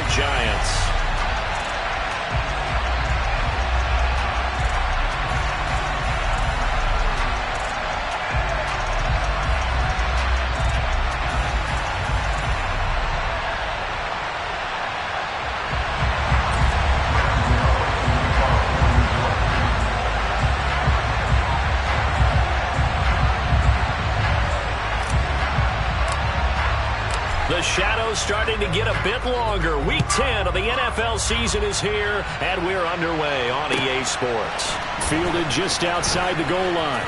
York Giants. The shadows starting to get a bit longer. Week 10 of the NFL season is here, and we're underway on EA Sports. Fielded just outside the goal line.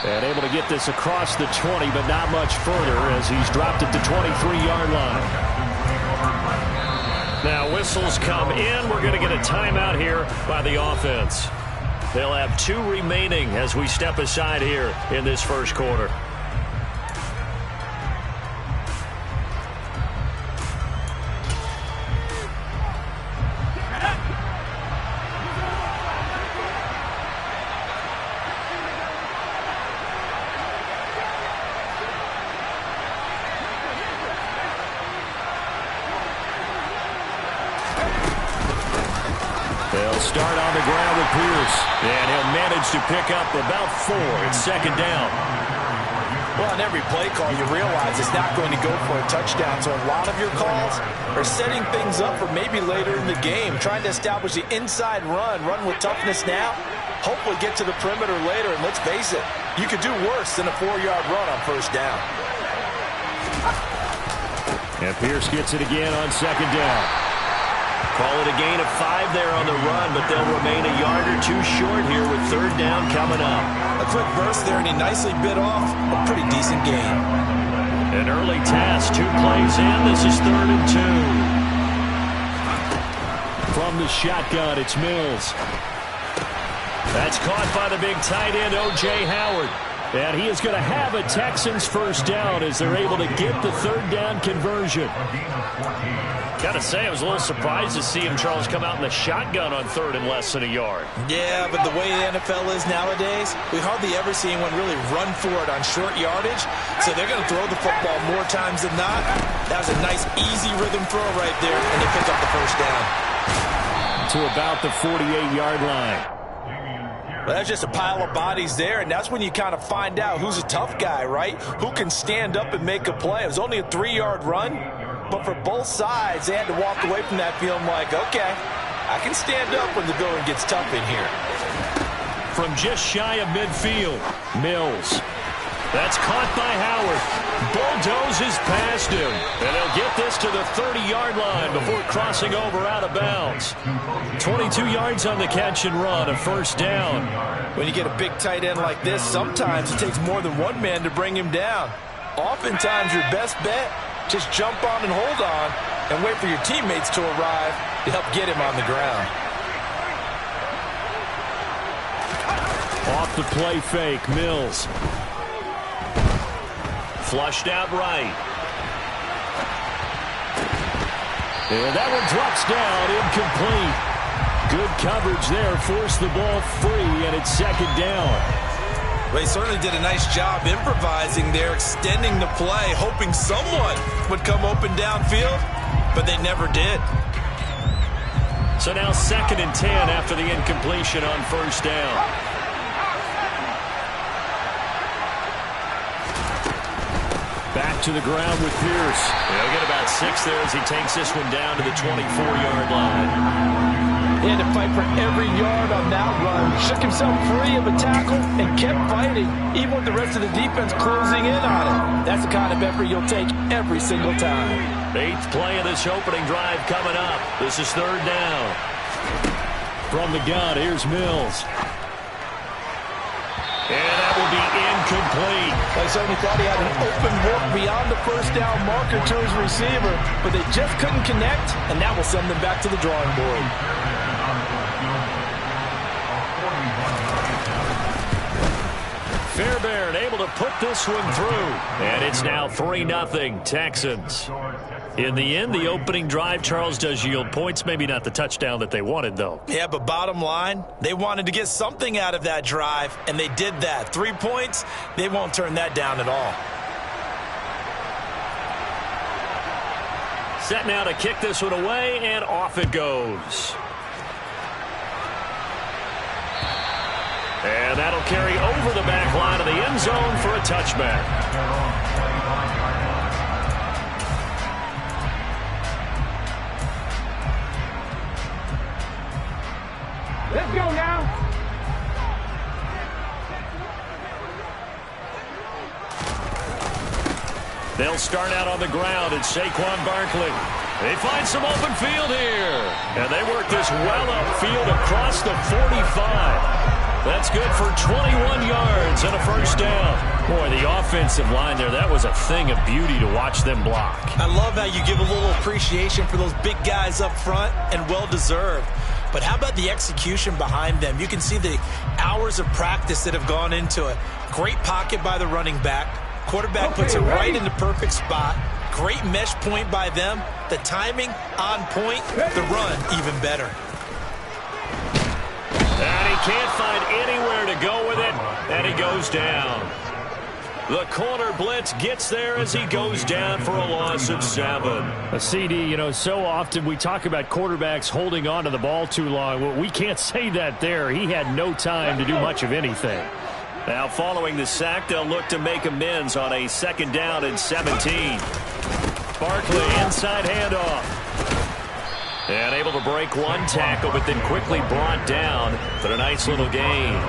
And able to get this across the 20, but not much further as he's dropped it to 23-yard line. Now whistles come in. We're going to get a timeout here by the offense. They'll have 2 remaining as we step aside here in this first quarter. They'll start on the ground with Pierce, and he'll manage to pick up about 4. It's second down. Well, on every play call, you realize it's not going to go for a touchdown, so a lot of your calls are setting things up for maybe later in the game, trying to establish the inside run with toughness now, hopefully get to the perimeter later, and let's face it, you could do worse than a 4-yard run on first down. And Pierce gets it again on second down. Call it a gain of 5 there on the run, but they'll remain a yard or 2 short here with third down coming up. A quick burst there, and he nicely bit off a pretty decent gain. An early task, 2 plays in. This is 3rd and 2. From the shotgun, it's Mills. That's caught by the big tight end, O.J. Howard. And he is going to have a Texans first down as they're able to get the third down conversion. Gotta say, I was a little surprised to see him, Charles, come out in the shotgun on 3rd and less than a yard. Yeah, but the way the NFL is nowadays, we hardly ever see anyone really run for it on short yardage. So they're going to throw the football more times than not. That was a nice, easy rhythm throw right there, and they pick up the first down. To about the 48-yard line. Well, that's just a pile of bodies there, and that's when you kind of find out who's a tough guy, right? Who can stand up and make a play. It was only a 3-yard run, but for both sides, they had to walk away from that feeling like, okay, I can stand up when the going gets tough in here. From just shy of midfield, Mills. That's caught by Howard. Bulldozes past him. And he'll get this to the 30-yard line before crossing over out of bounds. 22 yards on the catch and run, a first down. When you get a big tight end like this, sometimes it takes more than one man to bring him down. Oftentimes, your best bet, just jump on and hold on and wait for your teammates to arrive to help get him on the ground. Off the play fake, Mills. Flushed out right. And that one drops down, incomplete. Good coverage there, forced the ball free, and it's second down. Well, he certainly did a nice job improvising there, extending the play, hoping someone would come open downfield, but they never did. So now 2nd and 10 after the incompletion on first down. Back to the ground with Pierce. He'll get about 6 there as he takes this one down to the 24-yard line. He had to fight for every yard on that run. Shook himself free of a tackle and kept fighting, even with the rest of the defense closing in on him. That's the kind of effort you'll take every single time. 8th play of this opening drive coming up. This is third down. From the gun, here's Mills. And that will be incomplete. They certainly thought he had an open look beyond the first down marker to his receiver, but they just couldn't connect, and that will send them back to the drawing board. Fairbairn able to put this one through. And it's now 3-0 Texans. In the end, the opening drive, Charles, does yield points. Maybe not the touchdown that they wanted, though. Yeah, but bottom line, they wanted to get something out of that drive, and they did that. 3 points, they won't turn that down at all. Set now to kick this one away, and off it goes. And that'll carry over the back line of the end zone for a touchback. Let's go now. They'll start out on the ground. It's Saquon Barkley. They find some open field here. And they work this well upfield across the 45. That's good for 21 yards and a first down. Boy, the offensive line there, that was a thing of beauty to watch them block. I love how you give a little appreciation for those big guys up front, and well-deserved. But how about the execution behind them? You can see the hours of practice that have gone into it. Great pocket by the running back. Quarterback puts it right in the perfect spot. Great mesh point by them. The timing on point. The run even better. And he can't find anywhere to go with it, and he goes down. The corner blitz gets there as he goes down for a loss of 7. A CD, you know, so often we talk about quarterbacks holding on to the ball too long. Well, we can't say that there. He had no time to do much of anything. Now following the sack, they'll look to make amends on a 2nd down and 17. Barkley inside handoff. And able to break one tackle, but then quickly brought down for a nice little gain.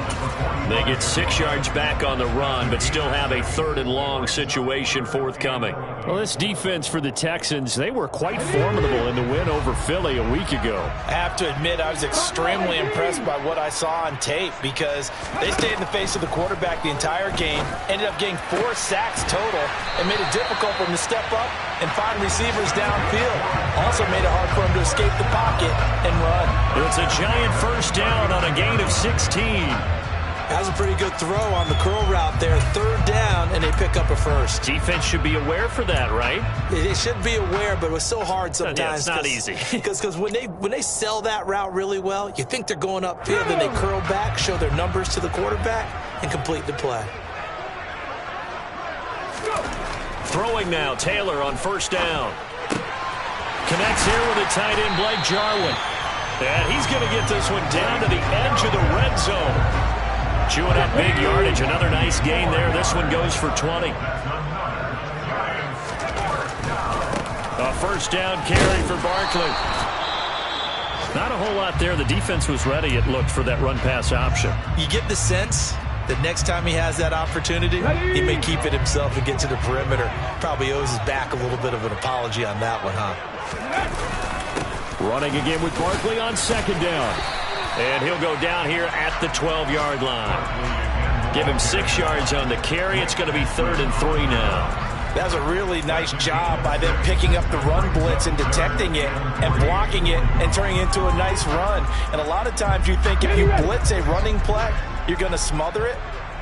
They get 6 yards back on the run, but still have a 3rd and long situation forthcoming. Well, this defense for the Texans, they were quite formidable in the win over Philly a week ago. I have to admit, I was extremely impressed by what I saw on tape, because they stayed in the face of the quarterback the entire game, ended up getting 4 sacks total, and made it difficult for him to step up and find receivers downfield. Also made it hard for him to escape the pocket and run. It's a giant first down on a gain of 16. That was a pretty good throw on the curl route there. 3rd down, and they pick up a first. Defense should be aware for that, right? They should be aware, but it was so hard sometimes. Yeah, it's not easy. Because when they sell that route really well, you think they're going upfield, then they curl back, show their numbers to the quarterback, and complete the play. Throwing now, Taylor on 1st down. Connects here with a tight end, Blake Jarwin. And he's going to get this one down to the edge of the red zone. Chewing up big yardage. Another nice gain there. This one goes for 20. A 1st down carry for Barkley. Not a whole lot there. The defense was ready, it looked, for that run-pass option. You get the sense that next time he has that opportunity, he may keep it himself and get to the perimeter. Probably owes his back a little bit of an apology on that one, huh? Running again with Barkley on 2nd down. And he'll go down here at the 12-yard line. Give him 6 yards on the carry. It's going to be 3rd and 3 now. That was a really nice job by them picking up the run blitz and detecting it and blocking it and turning it into a nice run. And a lot of times you think if you blitz a running play, you're going to smother it.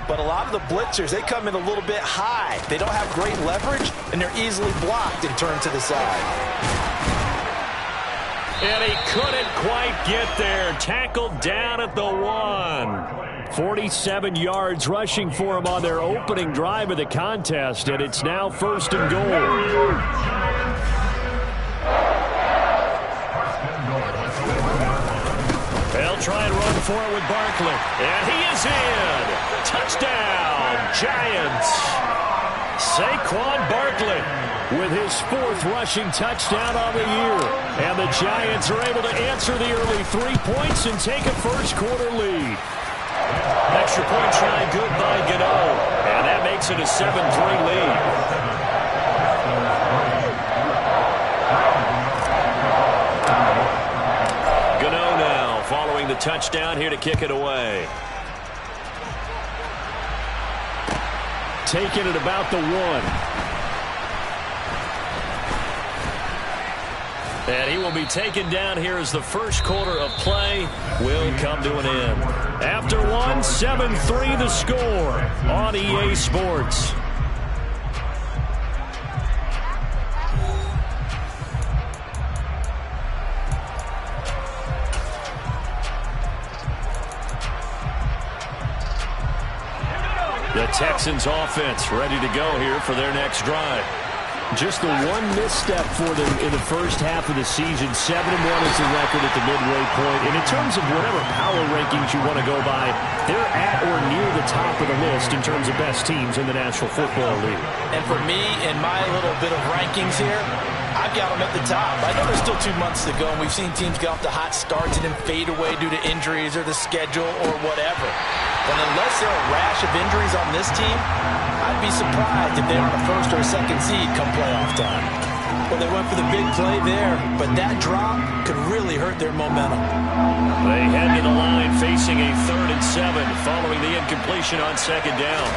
But a lot of the blitzers, they come in a little bit high. They don't have great leverage, and they're easily blocked and turned to the side. And he couldn't quite get there. Tackled down at the 1. 47 yards rushing for him on their opening drive of the contest, and it's now 1st and goal. They'll try and run for it with Barkley. And he is in. Touchdown, Giants. Saquon Barkley with his 4th rushing touchdown on the year. And the Giants are able to answer the early 3 points and take a first-quarter lead. Extra point try good by Gano. And that makes it a 7-3 lead. Gano now following the touchdown here to kick it away. Taken at about the 1. And he will be taken down here as the first quarter of play will come to an end. After 1, 7-3 the score on EA Sports. The Texans offense ready to go here for their next drive. Just the one misstep for them in the first half of the season. 7-1 is the record at the midway point. And in terms of whatever power rankings you want to go by, they're at or near the top of the list in terms of best teams in the National Football League. And for me, in my little bit of rankings here, I've got them at the top. I know there's still 2 months to go, and we've seen teams get off to hot starts and then fade away due to injuries or the schedule or whatever. But unless there are a rash of injuries on this team, I'd be surprised if they aren't a first or a second seed come playoff time. Well, they went for the big play there, but that drop could really hurt their momentum. They head to the line facing a 3rd and 7 following the incompletion on 2nd down.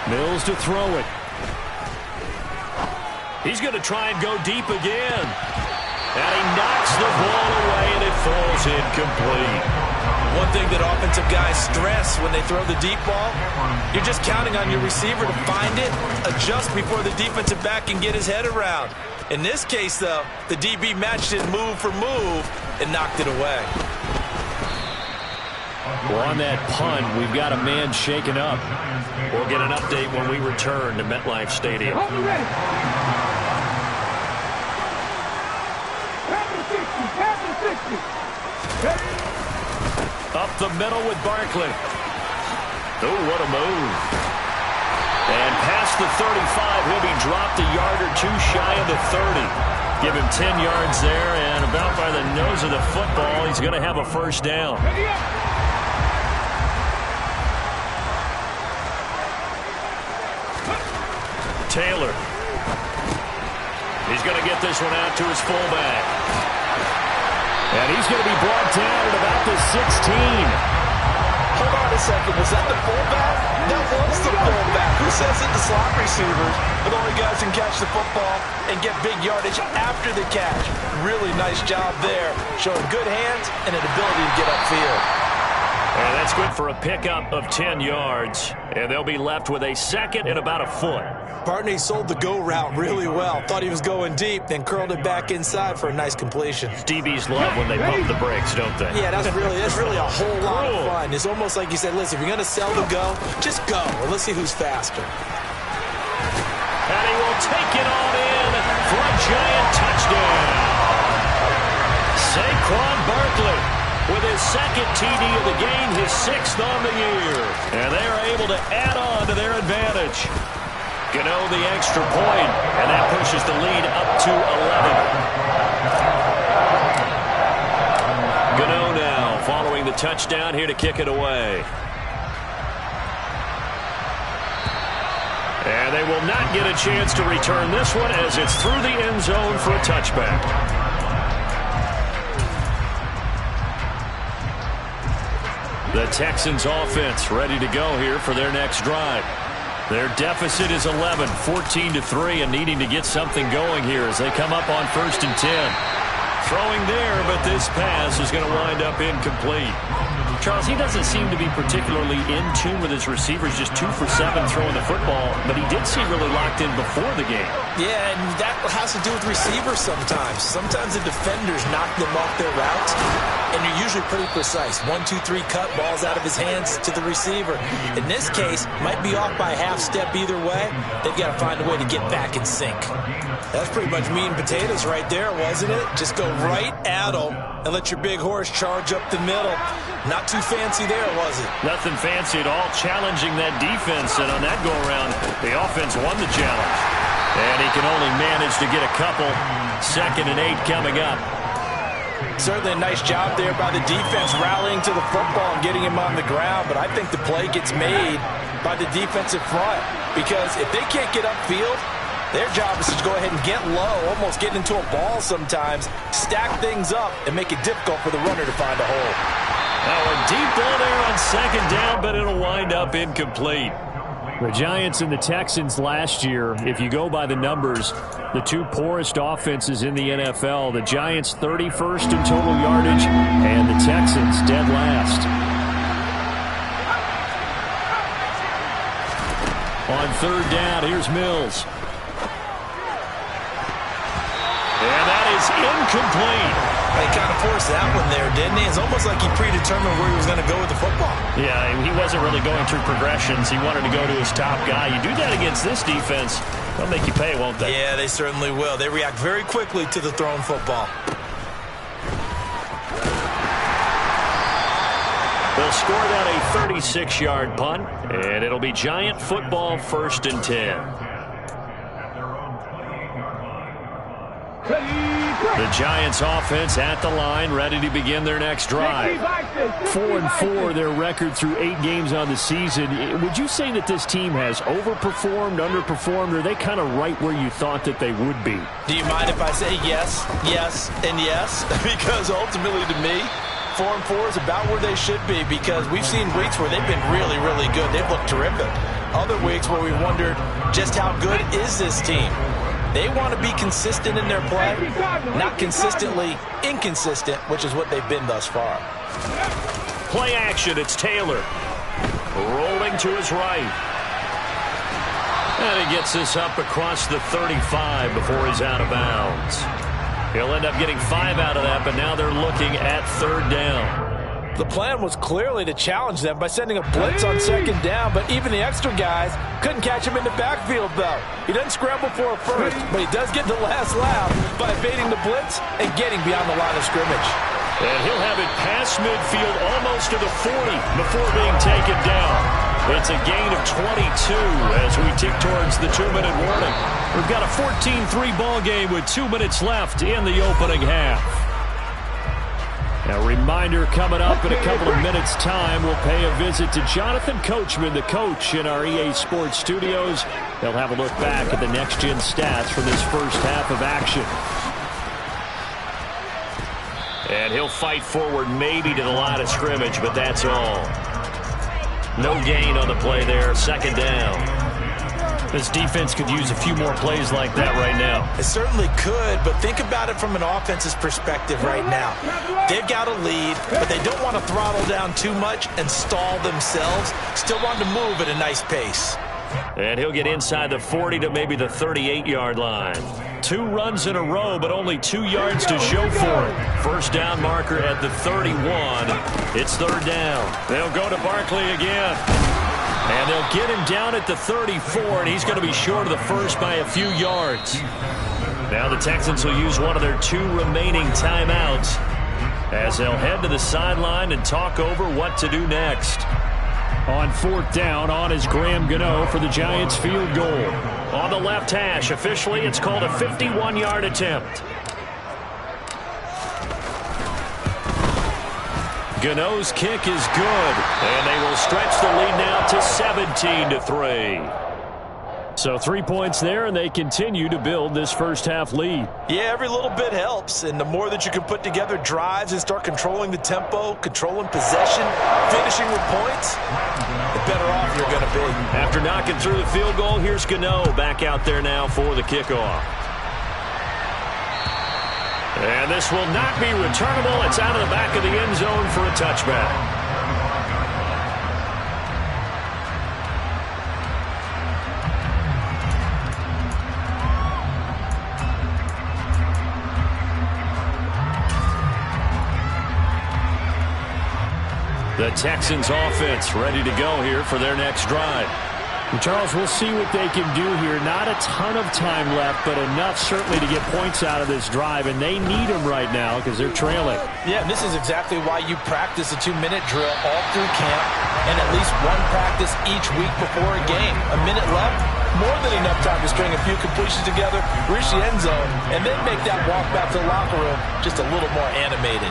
Mills to throw it. He's going to try and go deep again. And he knocks the ball away, and it falls incomplete. One thing that offensive guys stress when they throw the deep ball, you're just counting on your receiver to find it, adjust before the defensive back can get his head around. In this case, though, the DB matched it move for move and knocked it away. Well, on that punt, we've got a man shaken up. We'll get an update when we return to MetLife Stadium. Up the middle with Barkley. Oh, what a move. And past the 35, he'll be dropped a yard or 2 shy of the 30. Give him 10 yards there, and about by the nose of the football, he's going to have a first down. Taylor. He's going to get this one out to his fullback. And he's going to be brought down at about the 16. Hold on a second. Was that the fullback? That was the fullback. Who says it? The slot receivers are the only guys who can catch the football and get big yardage after the catch. Really nice job there, showing good hands and an ability to get upfield. And that's good for a pickup of 10 yards. And they'll be left with a 2nd and about a foot. Partner, he sold the go route really well. Thought he was going deep, then curled it back inside for a nice completion. DBs love when they pump the brakes, don't they? Yeah, that's really a whole lot of fun. It's almost like you said, listen, if you're going to sell the go, just go. And let's see who's faster. And he will take it on in for a giant touchdown. Saquon Barkley with his 2nd TD of the game, his 6th on the year. And they are able to add on to their advantage. Gano the extra point, and that pushes the lead up to 11. Gano now following the touchdown here to kick it away. And they will not get a chance to return this one as it's through the end zone for a touchback. The Texans offense ready to go here for their next drive. Their deficit is 11, 14-3, and needing to get something going here as they come up on 1st and 10. Throwing there, but this pass is going to wind up incomplete. Charles, he doesn't seem to be particularly in tune with his receivers, just 2 for 7 throwing the football, but he did seem really locked in before the game. Yeah, and that has to do with receivers sometimes. Sometimes the defenders knock them off their routes, and you're usually pretty precise. 1, 2, 3 cut, balls out of his hands to the receiver. In this case, might be off by a half step either way. They've got to find a way to get back in sync. That's pretty much meat and potatoes right there, wasn't it? Just go right at them and let your big horse charge up the middle. Not too fancy there, was it? Nothing fancy at all, challenging that defense, and on that go-around, the offense won the challenge. And he can only manage to get a couple. 2nd and 8 coming up. Certainly a nice job there by the defense rallying to the football and getting him on the ground, but I think the play gets made by the defensive front because if they can't get upfield, their job is to go ahead and get low, almost get into a ball sometimes, stack things up, and make it difficult for the runner to find a hole. Now a deep ball there on 2nd down, but it'll wind up incomplete. The Giants and the Texans last year, if you go by the numbers, the 2 poorest offenses in the NFL. The Giants 31st in total yardage, and the Texans dead last. On 3rd down, here's Mills. And that is incomplete. He kind of forced that one there, didn't he? It's almost like he predetermined where he was going to go with the football. Yeah, he wasn't really going through progressions. He wanted to go to his top guy. You do that against this defense, they'll make you pay, won't they? Yeah, they certainly will. They react very quickly to the thrown football. They'll score that a 36-yard punt, and it'll be Giant football 1st and 10. The Giants offense at the line, ready to begin their next drive. 4-4, their record through 8 games on the season. Would you say that this team has overperformed, underperformed, or are they kind of right where you thought that they would be? Do you mind if I say yes, yes, and yes? Because ultimately to me, 4-4 is about where they should be, because we've seen weeks where they've been really, really good. They've looked terrific. Other weeks where we wondered just how good is this team. They want to be consistent in their play, not consistently inconsistent, which is what they've been thus far. Play action, it's Taylor. Rolling to his right. And he gets this up across the 35 before he's out of bounds. He'll end up getting 5 out of that, but now they're looking at 3rd down. The plan was clearly to challenge them by sending a blitz on 2nd down, but even the extra guys couldn't catch him in the backfield, though. He doesn't scramble for a first, but he does get the last laugh by evading the blitz and getting beyond the line of scrimmage. And he'll have it past midfield almost to the 40 before being taken down. It's a gain of 22 as we tick towards the 2-minute warning. We've got a 14-3 ball game with 2 minutes left in the opening half. A reminder coming up in a couple of minutes' time. We'll pay a visit to Jonathan Coachman, the coach in our EA Sports studios. They'll have a look back at the next-gen stats from this first half of action. And he'll fight forward maybe to the line of scrimmage, but that's all. No gain on the play there. 2nd down. This defense could use a few more plays like that right now. It certainly could, but think about it from an offense's perspective right now. They've got a lead, but they don't want to throttle down too much and stall themselves. Still want to move at a nice pace. And he'll get inside the 40 to maybe the 38-yard line. 2 runs in a row, but only 2 yards to show for it. 1st down marker at the 31. It's 3rd down. They'll go to Barkley again. And they'll get him down at the 34, and he's going to be short of the first by a few yards. Now the Texans will use one of their 2 remaining timeouts as they'll head to the sideline and talk over what to do next. On 4th down, on is Graham Gano for the Giants field goal. On the left hash, officially it's called a 51-yard attempt. Gano's kick is good, and they will stretch the lead now to 17-3. So 3 points there, and they continue to build this first half lead. Yeah, every little bit helps, and the more that you can put together drives and start controlling the tempo, controlling possession, finishing with points, the better off you're going to be. After knocking through the field goal, here's Gano back out there now for the kickoff. And this will not be returnable. It's out of the back of the end zone for a touchback. The Texans offense ready to go here for their next drive. And Charles, we'll see what they can do here. Not a ton of time left, but enough certainly to get points out of this drive, and they need them right now because they're trailing. Yeah, this is exactly why you practice a 2-minute drill all through camp and at least one practice each week before a game. A minute left, more than enough time to string a few completions together, reach the end zone, and then make that walk back to the locker room just a little more animated.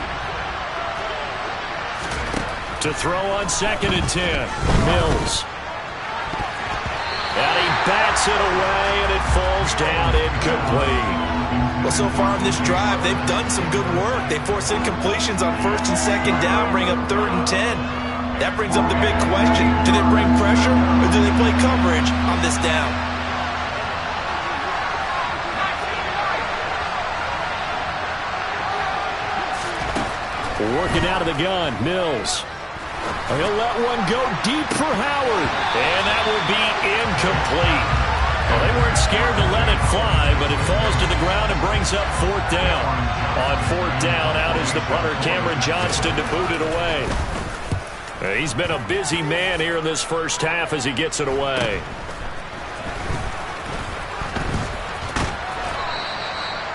To throw on 2nd and 10, Mills. And he bats it away, and it falls down incomplete. Well, so far in this drive, they've done some good work. They force incompletions on 1st and 2nd down, bring up 3rd and 10. That brings up the big question. Do they bring pressure, or do they play coverage on this down? Working out of the gun, Mills. He'll let one go deep for Howard. And that will be incomplete. A Well, they weren't scared to let it fly, but it falls to the ground and brings up fourth down. On fourth down, out is the punter, Cameron Johnston, to boot it away. He's been a busy man here in this first half as he gets it away.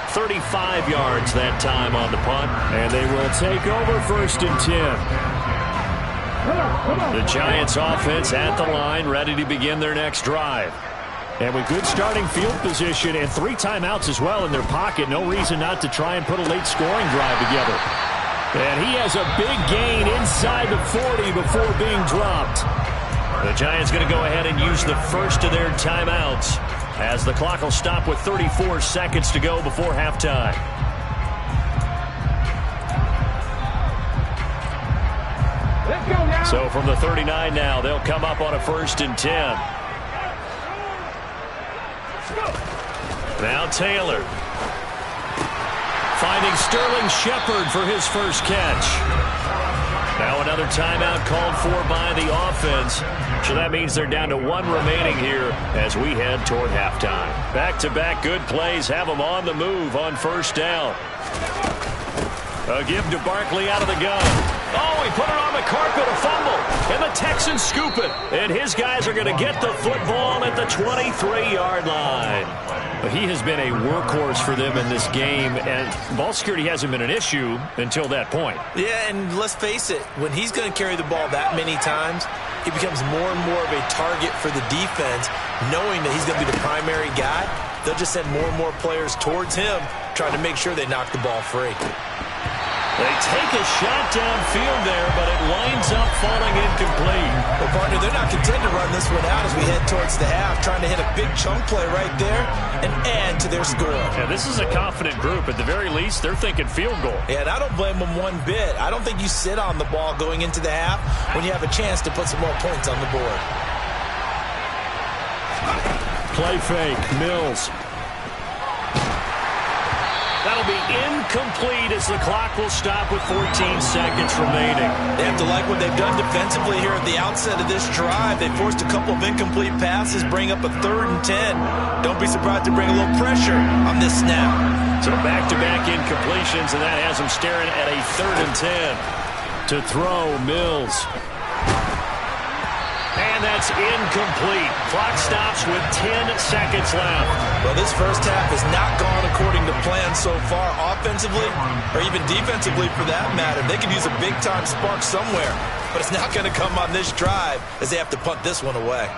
.35 yards that time on the punt, and they will take over 1st and 10. The Giants offense at the line, ready to begin their next drive. And with good starting field position and 3 timeouts as well in their pocket, no reason not to try and put a late scoring drive together. And he has a big gain inside the 40 before being dropped. The Giants going to go ahead and use the first of their timeouts, as the clock will stop with 34 seconds to go before halftime. Let's go now. So from the 39 now, they'll come up on a 1st and 10. Now Taylor. Finding Sterling Shepard for his first catch. Now another timeout called for by the offense. So that means they're down to 1 remaining here as we head toward halftime. Back-to-back good plays have them on the move on 1st down. A give to Barkley out of the gun. Oh, he put it on the carpet, a fumble. And the Texans scoop it. And his guys are going to get the football at the 23-yard line. He has been a workhorse for them in this game, and ball security hasn't been an issue until that point. Yeah, and let's face it, when he's going to carry the ball that many times, he becomes more and more of a target for the defense, knowing that he's going to be the primary guy. They'll just send more and more players towards him, trying to make sure they knock the ball free. They take a shot downfield there, but it winds up falling incomplete. Well, partner, they're not content to run this one out as we head towards the half, trying to hit a big chunk play right there and add to their score. Yeah, this is a confident group. At the very least, they're thinking field goal. Yeah, and I don't blame them one bit. I don't think you sit on the ball going into the half when you have a chance to put some more points on the board. Play fake, Mills. That'll be incomplete as the clock will stop with 14 seconds remaining. They have to like what they've done defensively here at the outset of this drive. They forced a couple of incomplete passes, bring up a 3rd and 10. Don't be surprised to bring a little pressure on this snap. So back-to-back incompletions, and that has them staring at a 3rd and 10. To throw, Mills. And that's incomplete. Clock stops with 10 seconds left. Well, this first half has not gone according to plan so far, offensively or even defensively for that matter. They could use a big-time spark somewhere, but it's not going to come on this drive as they have to punt this one away.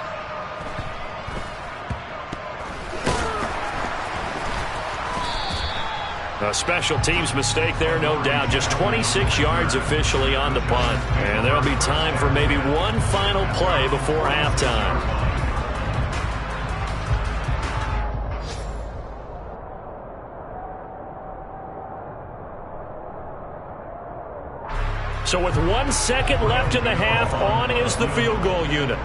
A special teams mistake there, no doubt. Just 26 yards officially on the punt. And there'll be time for maybe one final play before halftime. So with 1 second left in the half, on is the field goal unit.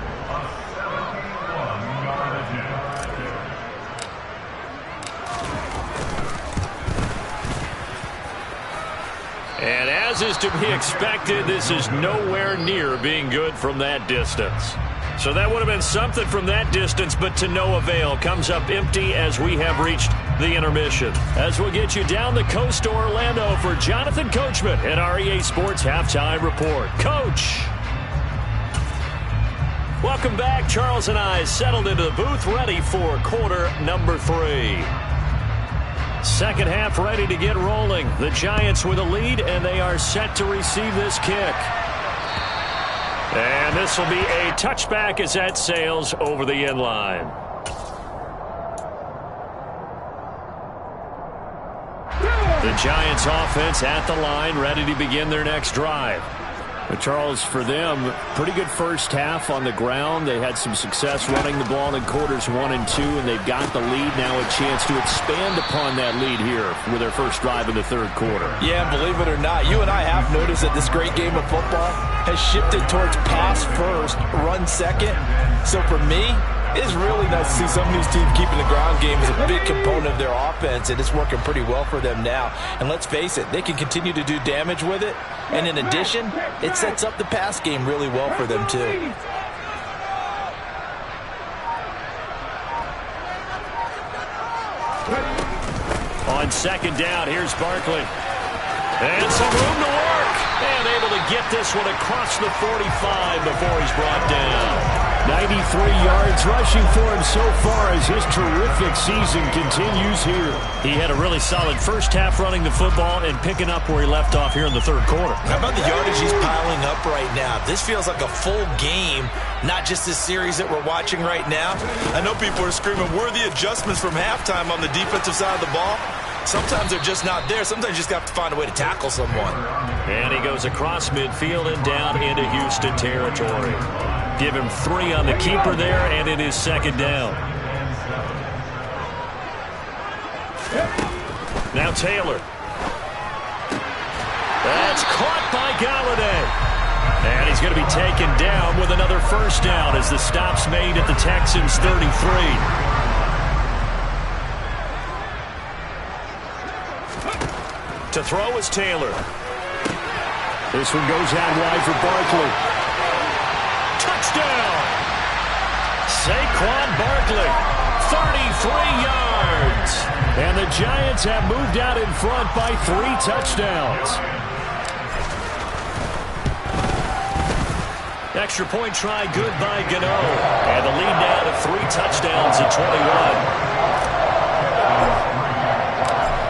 And as is to be expected, this is nowhere near being good from that distance. So that would have been something from that distance, but to no avail. Comes up empty as we have reached the intermission. As we'll get you down the coast to Orlando for Jonathan Coachman at our EA Sports Halftime Report. Coach! Welcome back. Charles and I settled into the booth, ready for quarter number 3. Second half ready to get rolling. The Giants with a lead, and they are set to receive this kick. And this will be a touchback as that sails over the end line. The Giants offense at the line, ready to begin their next drive. But Charles, for them, pretty good first half on the ground. They had some success running the ball in quarters 1 and 2, and they've got the lead. Now a chance to expand upon that lead here with their first drive in the third quarter. Yeah, believe it or not, you and I have noticed that this great game of football has shifted towards pass first, run second. So for me, it's really nice to see some of these teams keeping the ground game as a big component of their offense, and it's working pretty well for them now. And let's face it, they can continue to do damage with it. And in addition, it sets up the pass game really well for them, too. On second down, here's Barkley. And some room to work. And able to get this one across the 45 before he's brought down. 93 yards rushing for him so far as his terrific season continues here. He had a really solid first half running the football and picking up where he left off here in the third quarter. How about the yardage he's piling up right now? This feels like a full game, not just this series that we're watching right now. I know people are screaming, where are the adjustments from halftime on the defensive side of the ball? Sometimes they're just not there. Sometimes you just have to find a way to tackle someone. And he goes across midfield and down into Houston territory. Give him 3 on the keeper there, and it is second down. Now Taylor. That's caught by Galladay. And he's going to be taken down with another first down as the stop's made at the Texans' 33. To throw is Taylor. This one goes out wide for Barkley. Touchdown! Saquon Barkley, 33 yards. And the Giants have moved out in front by 3 touchdowns. Extra point try good by Gano. And the lead now to 3 touchdowns at 21.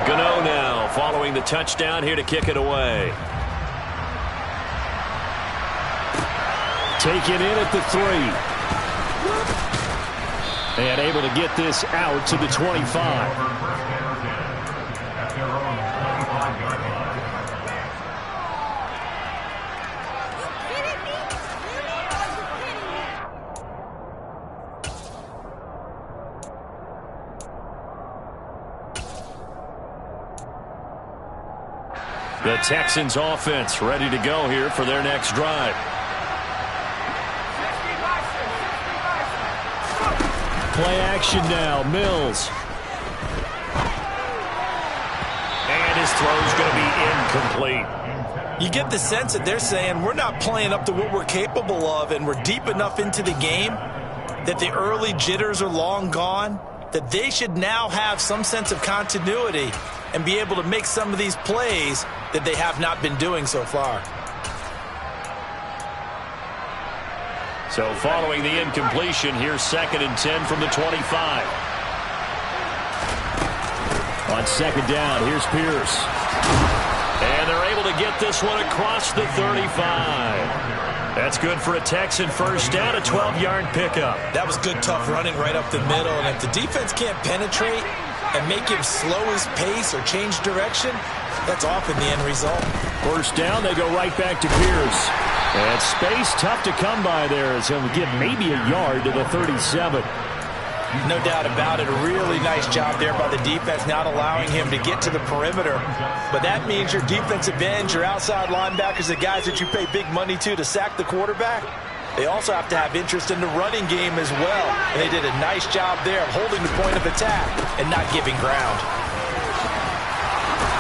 Gano now following the touchdown here to kick it away. Taken in at the 3. And able to get this out to the 25. The Texans offense ready to go here for their next drive. Play action now, Mills. And his throw's going to be incomplete. You get the sense that they're saying we're not playing up to what we're capable of, and we're deep enough into the game that the early jitters are long gone, that they should now have some sense of continuity and be able to make some of these plays that they have not been doing so far. So following the incompletion, here's 2nd and 10 from the 25. On second down, here's Pierce. And they're able to get this one across the 35. That's good for a Texan first down, a 12-yard pickup. That was good, tough running right up the middle. And if the defense can't penetrate and make him slow his pace or change direction, that's often the end result. First down, they go right back to Pierce. And space tough to come by there as he'll get maybe a yard to the 37. No doubt about it. A really nice job there by the defense, not allowing him to get to the perimeter. But that means your defensive ends, your outside linebackers, the guys that you pay big money to sack the quarterback, they also have to have interest in the running game as well. And they did a nice job there of holding the point of attack and not giving ground.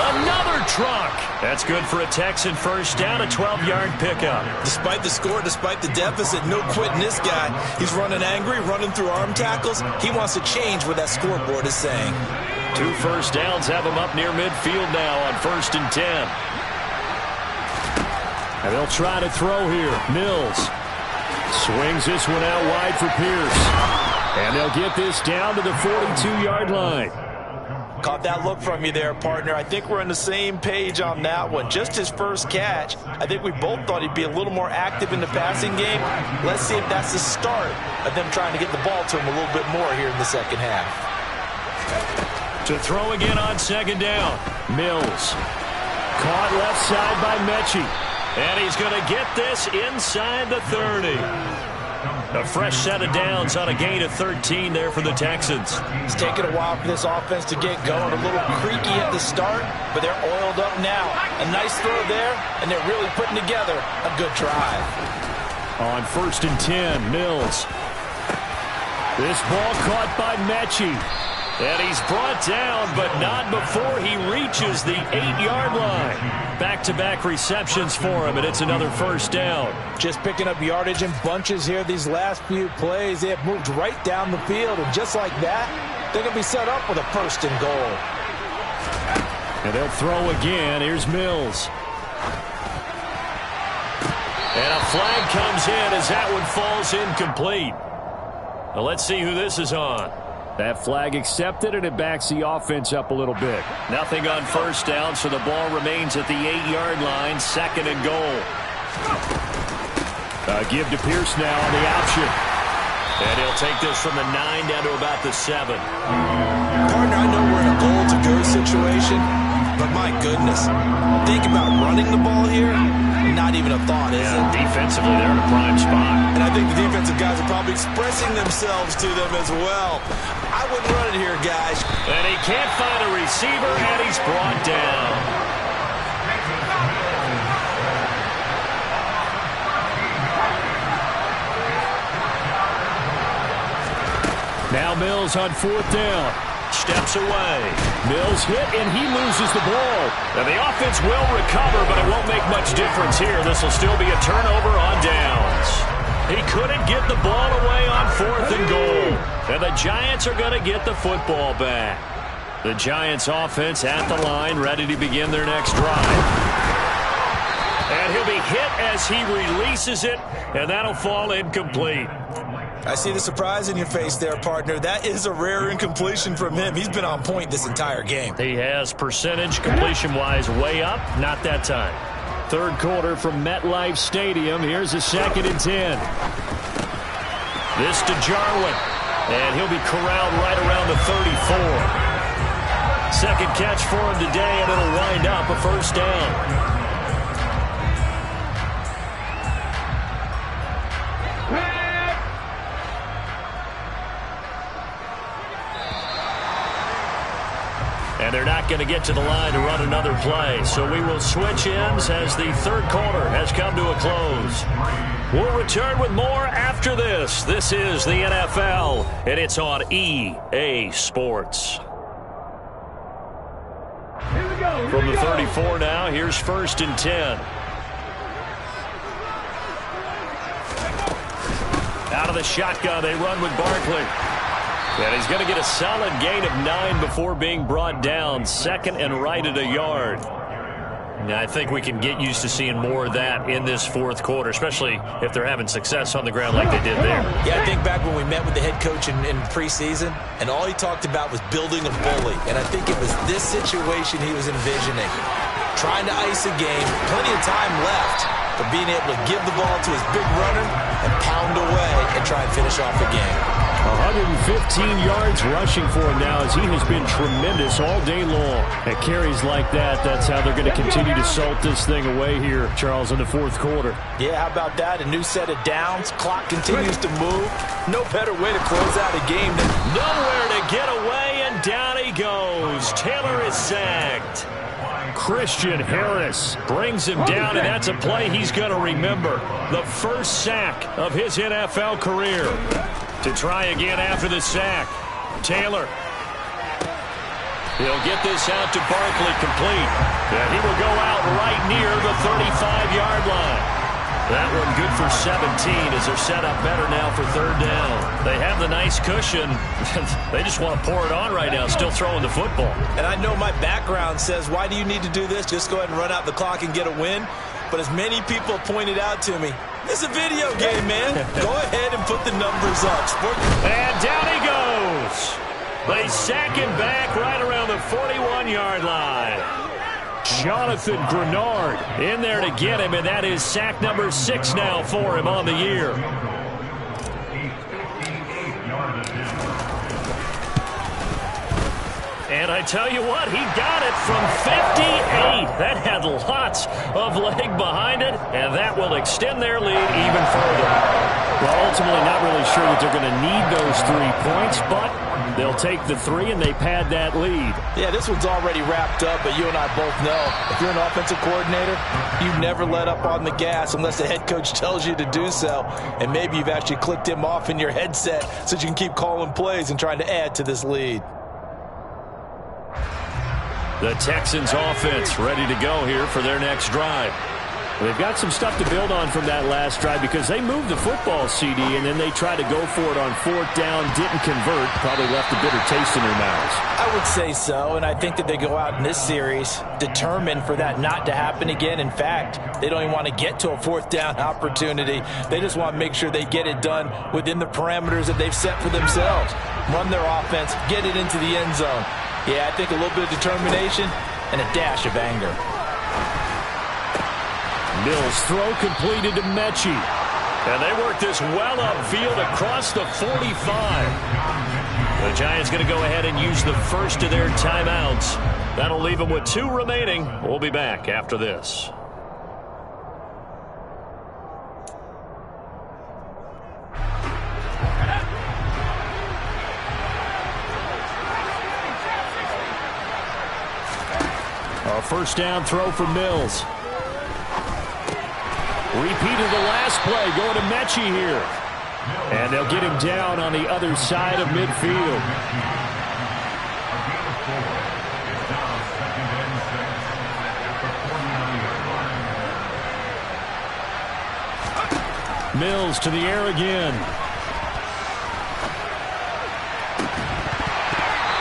Another truck. That's good for a Texan first down, a 12-yard pickup. Despite the score, despite the deficit, no quitting this guy. He's running angry, running through arm tackles. He wants to change what that scoreboard is saying. 2 first downs have him up near midfield now on 1st and 10. And they'll try to throw here. Mills swings this one out wide for Pierce. And they'll get this down to the 42-yard line. Caught that look from you there, partner. I think we're on the same page on that one. Just his first catch. I think we both thought he'd be a little more active in the passing game. Let's see if that's the start of them trying to get the ball to him a little bit more here in the second half. To throw again on second down. Mills. Caught left side by Mechie. And he's going to get this inside the 30. A fresh set of downs on a gain of 13 there for the Texans. It's taken a while for this offense to get going. A little creaky at the start, but they're oiled up now. A nice throw there, and they're really putting together a good drive. On 1st and 10, Mills. This ball caught by Mechie. And he's brought down, but not before he reaches the 8-yard line. Back-to-back receptions for him, and it's another first down. Just picking up yardage in bunches here these last few plays. They have moved right down the field, and just like that, they're going to be set up with a 1st and goal. And they'll throw again. Here's Mills. And a flag comes in as that one falls incomplete. Well, let's see who this is on. That flag accepted, and it backs the offense up a little bit. Nothing on first down, so the ball remains at the 8-yard line, 2nd and goal. Give to Pierce now on the option. And he'll take this from the 9 down to about the 7. Partner, I know we're in a goal-to-go situation, but my goodness, think about running the ball here. Not even a thought, is it? Defensively, they're in a prime spot. And I think the defensive guys are probably expressing themselves to them as well. I wouldn't run it here, guys. And he can't find a receiver, and he's brought down. Now Mills on 4th down. Steps away. Mills hit, and he loses the ball. And the offense will recover, but it won't make much difference here. This will still be a turnover on downs. He couldn't get the ball away on 4th and goal. And the Giants are going to get the football back. The Giants offense at the line, ready to begin their next drive. And he'll be hit as he releases it, and that'll fall incomplete. I see the surprise in your face there, partner. That is a rare incompletion from him. He's been on point this entire game. He has percentage completion-wise way up. Not that time. 3rd quarter from MetLife Stadium. Here's a 2nd and 10. This to Jarwin. And he'll be corralled right around the 34. 2nd catch for him today, and it'll wind up a 1st down. And they're not going to get to the line to run another play. So we will switch ends as the 3rd quarter has come to a close. We'll return with more after this. This is the NFL, and it's on EA Sports. From the 34 now, here's 1st and 10. Out of the shotgun, they run with Barkley. And he's going to get a solid gain of 9 before being brought down. 2nd and right at a yard. Now, I think we can get used to seeing more of that in this 4th quarter, especially if they're having success on the ground like they did there. Yeah, I think back when we met with the head coach in preseason, and all he talked about was building a bully. And I think it was this situation he was envisioning. Trying to ice a game, plenty of time left, but being able to give the ball to his big runner and pound away and try and finish off the game. 115 yards rushing for him now as he has been tremendous all day long. At carries like that, that's how they're going to continue to salt this thing away here, Charles, in the 4th quarter. Yeah, how about that? A new set of downs. Clock continues to move. No better way to close out a game than nowhere to get away, and down he goes. Taylor is sacked. Christian Harris brings him down, and that's a play he's going to remember. The first sack of his NFL career. To try again after the sack. Taylor. He'll get this out to Barkley complete. And he will go out right near the 35-yard line. That one good for 17 as they're set up better now for 3rd down. They have the nice cushion. They just want to pour it on right now, still throwing the football. And I know my background says, why do you need to do this? Just go ahead and run out the clock and get a win. But as many people pointed out to me, it's a video game, man. Go ahead and put the numbers up. And down he goes. They sack him back right around the 41-yard line. Jonathan Grenard in there to get him, and that is sack number 6 now for him on the year. And I tell you what, he got it from 58. That had lots of leg behind it, and that will extend their lead even further. Well, ultimately not really sure that they're going to need those 3 points, but they'll take the 3 and they pad that lead. Yeah, this one's already wrapped up, but you and I both know if you're an offensive coordinator, you never let up on the gas unless the head coach tells you to do so. And maybe you've actually clicked him off in your headset so you can keep calling plays and trying to add to this lead. The Texans offense ready to go here for their next drive. They've got some stuff to build on from that last drive because they moved the football, CD, and then they tried to go for it on 4th down, didn't convert, probably left a bitter taste in their mouths. I would say so, and I think that they go out in this series determined for that not to happen again. In fact, they don't even want to get to a 4th down opportunity. They just want to make sure they get it done within the parameters that they've set for themselves. Run their offense, get it into the end zone. Yeah, I think a little bit of determination and a dash of anger. Mills throw completed to Mechie. And they work this well upfield across the 45. The Giants going to go ahead and use the first of their timeouts. That'll leave them with 2 remaining. We'll be back after this. A first down throw for Mills. Repeated the last play, going to Mechie here. And they'll get him down on the other side of midfield. Mills to the air again.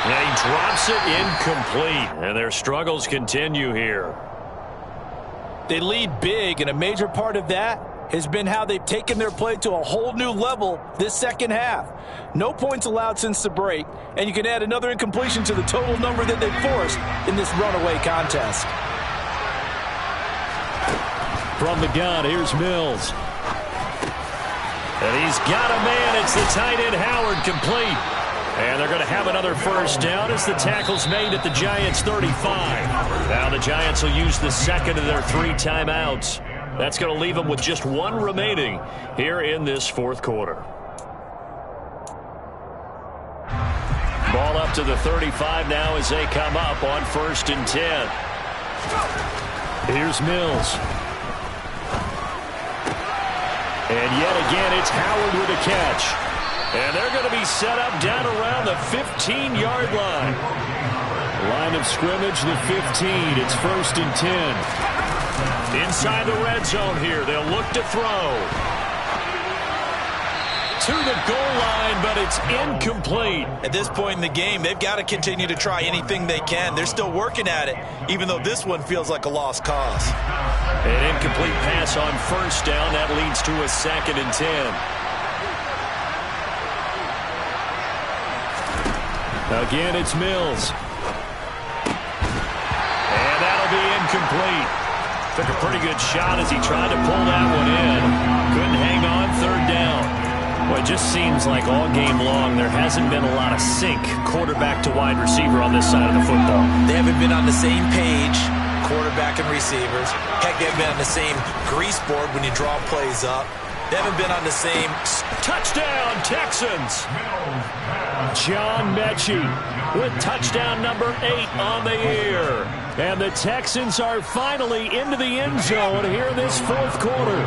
And he drops it incomplete. And their struggles continue here. They lead big, and a major part of that has been how they've taken their play to a whole new level this second half. No points allowed since the break, and you can add another incompletion to the total number that they've forced in this runaway contest. From the gun, here's Mills. And he's got a man. It's the tight end Howard, complete. And they're going to have another first down as the tackle's made at the Giants' 35. Now the Giants will use the second of their 3 timeouts. That's going to leave them with just 1 remaining here in this 4th quarter. Ball up to the 35 now as they come up on 1st and 10. Here's Mills. And yet again, it's Howard with a catch. And they're going to be set up down around the 15-yard line. Line of scrimmage, the 15. It's 1st and 10. Inside the red zone here. They'll look to throw. To the goal line, but it's incomplete. At this point in the game, they've got to continue to try anything they can. They're still working at it, even though this one feels like a lost cause. An incomplete pass on 1st down. That leads to a 2nd and 10. Again, it's Mills. And that'll be incomplete. Took a pretty good shot as he tried to pull that one in. Couldn't hang on 3rd down. Well, it just seems like all game long there hasn't been a lot of sync quarterback to wide receiver on this side of the football. They haven't been on the same page, quarterback and receivers. Heck, they haven't been on the same grease board when you draw plays up. They haven't been on the same. Touchdown, Texans. John Mechie with touchdown number 8 on the year. And the Texans are finally into the end zone here in this 4th quarter.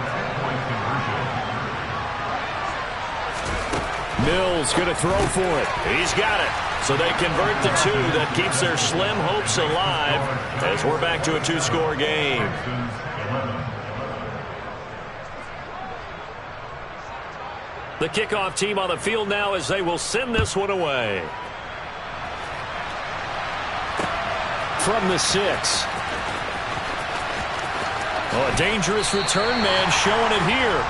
Mills going to throw for it. He's got it. So they convert the 2. That keeps their slim hopes alive as we're back to a 2-score game. The kickoff team on the field now as they will send this one away. From the 6. Oh, a dangerous return man showing it here.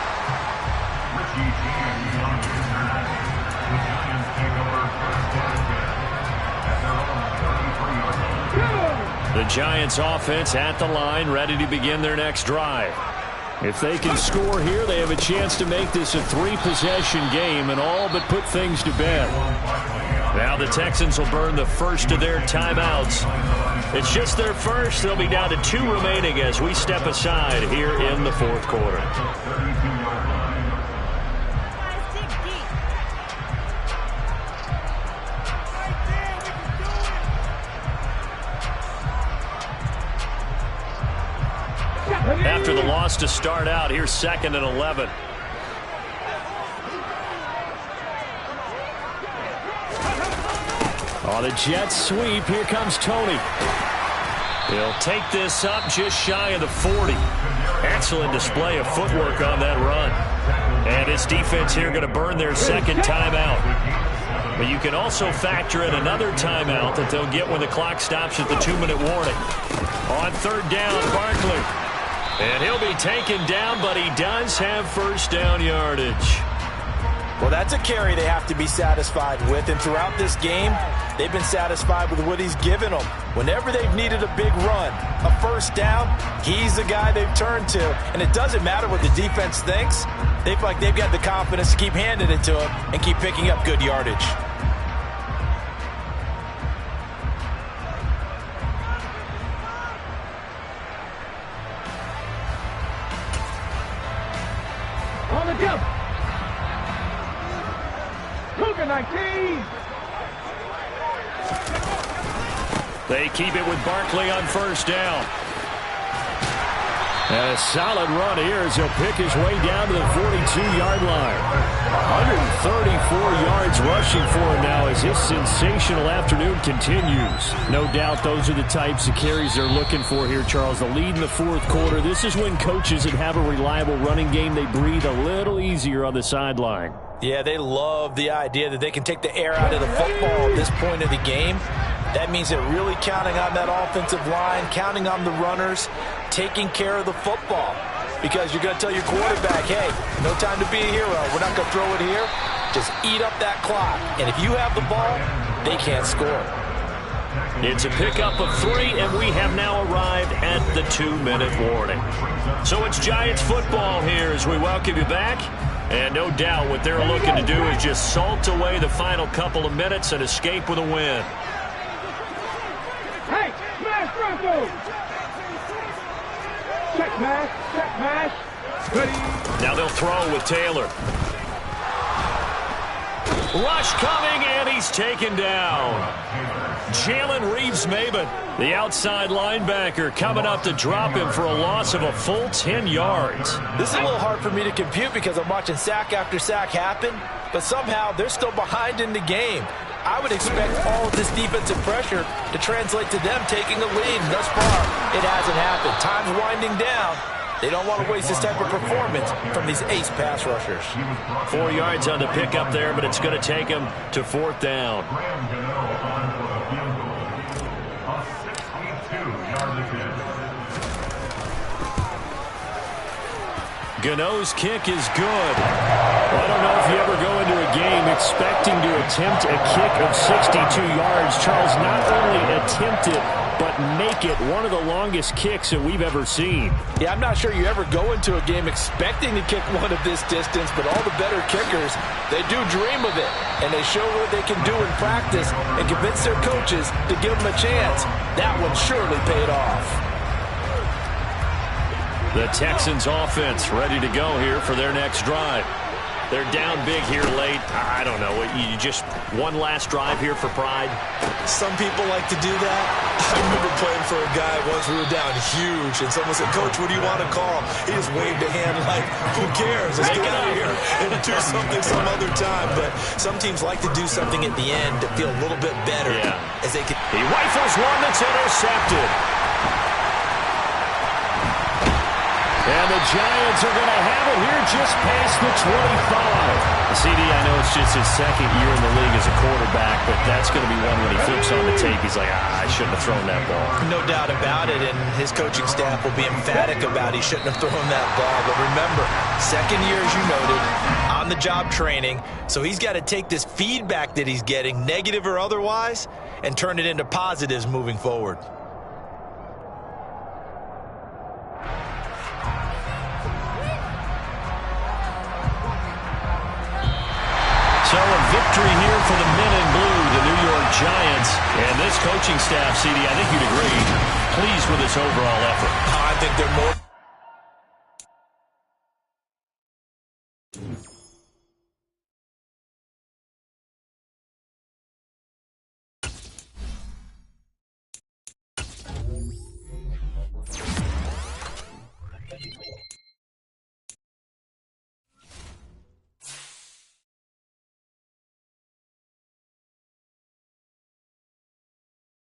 The Giants offense at the line, ready to begin their next drive. If they can score here, they have a chance to make this a 3-possession game and all but put things to bed. Now the Texans will burn the first of their timeouts. It's just their first. They'll be down to 2 remaining as we step aside here in the 4th quarter. After the loss to start out, here's 2nd and 11. On the jet sweep, here comes Tony. He'll take this up just shy of the 40. Excellent display of footwork on that run. And his defense here going to burn their second timeout. But you can also factor in another timeout that they'll get when the clock stops at the 2-minute warning. On third down, Barkley. And he'll be taken down, but he does have first down yardage. Well, that's a carry they have to be satisfied with. And throughout this game, they've been satisfied with what he's given them. Whenever they've needed a big run, a first down, he's the guy they've turned to. And it doesn't matter what the defense thinks. They feel like they've got the confidence to keep handing it to him and keep picking up good yardage. On the jump. 19. They keep it with Barkley on first down. And a solid run here as he'll pick his way down to the 42-yard line. 134 yards rushing for him now as his sensational afternoon continues. No doubt those are the types of carries they're looking for here, Charles. The lead in the fourth quarter. This is when coaches that have a reliable running game, they breathe a little easier on the sideline. Yeah, they love the idea that they can take the air out of the football at this point of the game. That means they're really counting on that offensive line, counting on the runners, taking care of the football. Because you're going to tell your quarterback, hey, no time to be a hero. We're not going to throw it here. Just eat up that clock. And if you have the ball, they can't score. It's a pickup of 3, and we have now arrived at the 2-minute warning. So it's Giants football here as we welcome you back. And no doubt what they're looking to do is just salt away the final couple of minutes and escape with a win. Hey, smash Bronco! Check mash, ready. Now they'll throw with Taylor. Rush coming, and he's taken down. Jalen Reeves-Maybin, the outside linebacker, coming up to drop him for a loss of a full 10 yards. This is a little hard for me to compute because I'm watching sack after sack happen, but somehow they're still behind in the game. I would expect all of this defensive pressure to translate to them taking a lead, and thus far, it hasn't happened. Time's winding down. They don't want to waste this type of performance from these ace pass rushers. 4 yards on the pickup there, but it's going to take him to fourth down. Gano's kick is good. Well, I don't know if you ever go into a game expecting to attempt a kick of 62 yards. Charles, not only attempt it, but make it one of the longest kicks that we've ever seen. Yeah, I'm not sure you ever go into a game expecting to kick one of this distance, but all the better kickers, they do dream of it, and they show what they can do in practice and convince their coaches to give them a chance. That one surely paid off. The Texans offense ready to go here for their next drive. They're down big here late. I don't know. You just one last drive here for pride? Some people like to do that. I remember playing for a guy once we were down huge, and someone said, Coach, what do you want to call? He just waved a hand like, who cares? Let's get out of here and do something some other time. But some teams like to do something at the end to feel a little bit better. Yeah. As they can. He rifles one that's intercepted. And the Giants are going to have it here just past the 25. CD, I know it's just his second year in the league as a quarterback, but that's going to be one when he flips on the tape. He's like, I shouldn't have thrown that ball. No doubt about it, and his coaching staff will be emphatic about he shouldn't have thrown that ball. But remember, second year, as you noted, on-the-job training, so he's got to take this feedback that he's getting, negative or otherwise, and turn it into positives moving forward. So a victory here for the men in blue, the New York Giants. And this coaching staff, CD, I think you'd agree, pleased with this overall effort. I think they're more